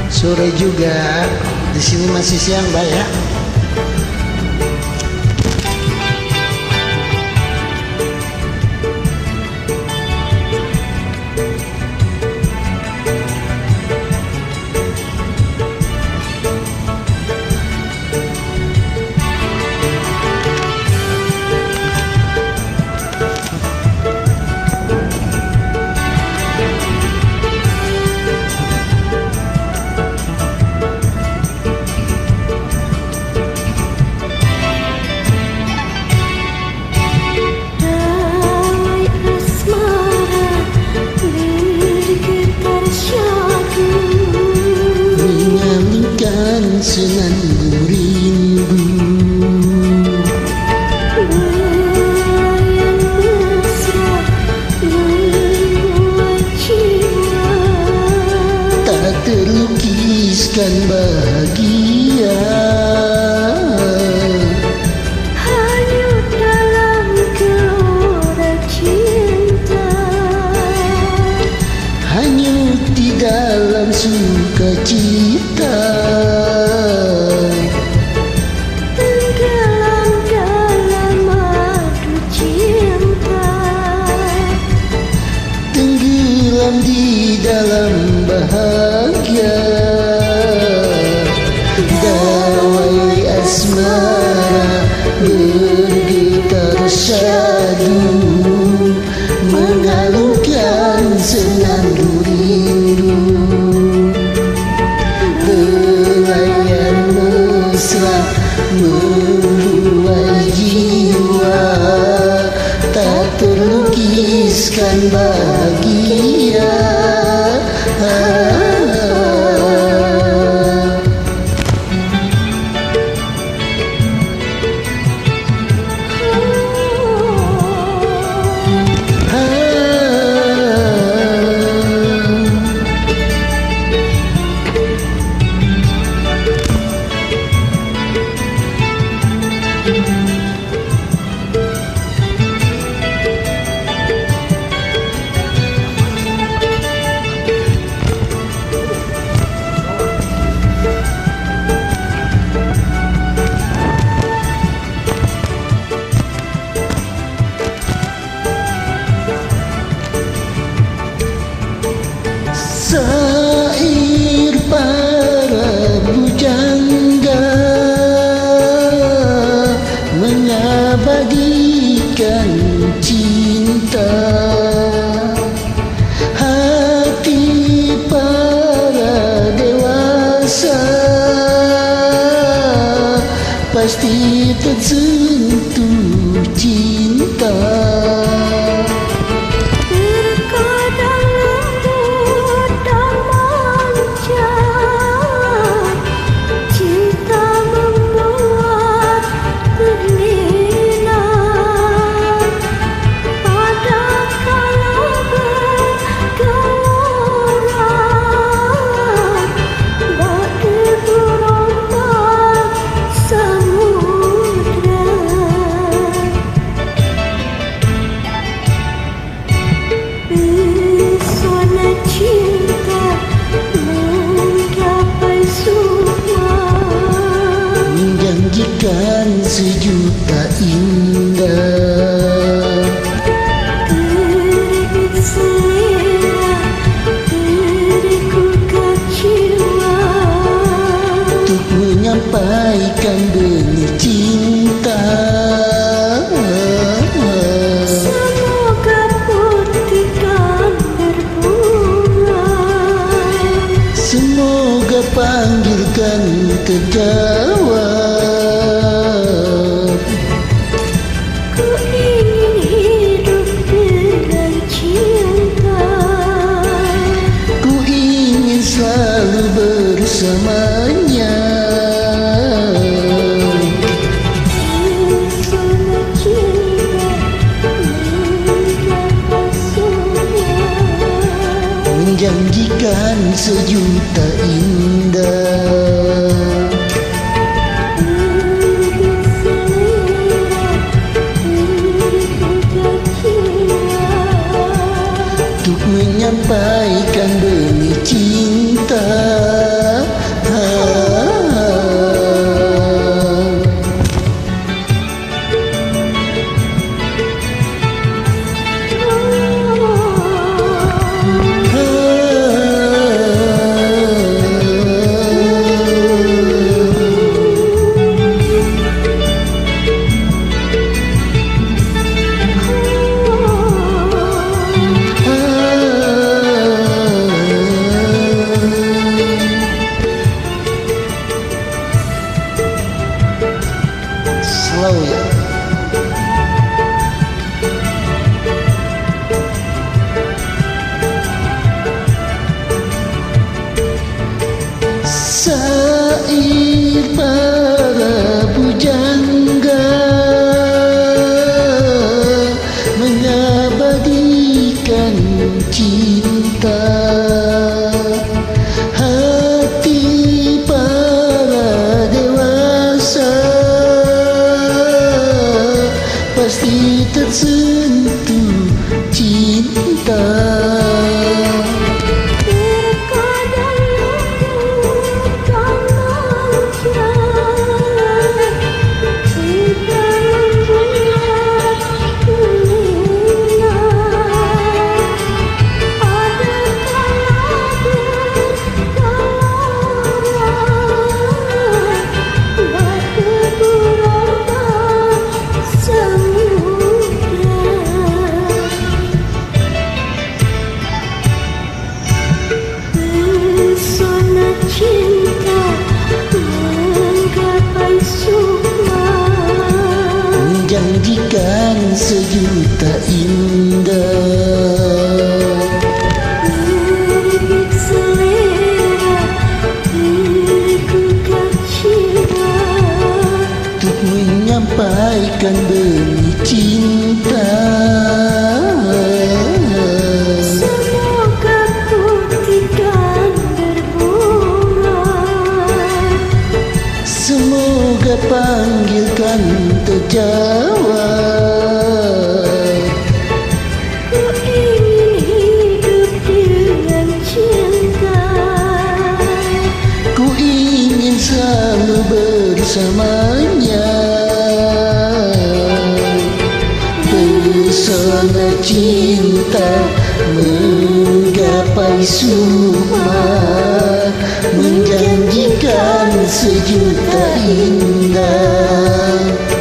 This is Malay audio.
Sore juga. Di sini masih siang, Mbak ya. Senandung rindu melayang mesra membuat jiwa tak terlukiskan bahagia, hanyut dalam gelora cinta, hanyut di dalam sukacita. Di dalam bahagia, dawai asmara bergetar syadu, mengalunkan senandung rindu. Belayar mesra membuai jiwa, tak terlukiskan bahagia. Sair para bujangga mengabadikan cinta, hati para dewasa pasti tersentuh cinta. Menjanjikan sejuta indah, beri selera, beriku kecewa, untuk menyampaikan benih cinta. Semoga putihkan berbunga, Semoga panggilkan terjawab. ku ingin hidup dengan cinta, Ku ingin selalu bersamanya. pesona cinta mendapat surga, Menjanjikan sejuta indah, untuk tersentuh cinta. Terkadang lupakan manja, cinta membuat kulina. Ada kala berkala batu berambang samudra. Pesona cinta menggapai sukma, Menjanjikan sejuta indah. merebut selera, tergugah jiwa. Untuk menyampaikan benih cinta. Semoga putihkan berbunga, Semoga panggilkan terjawab. ku ingin hidup dengan cinta. Ku ingin selalu bersamanya. Pesona cinta menggapai sukma, menjanjikan sejuta indah.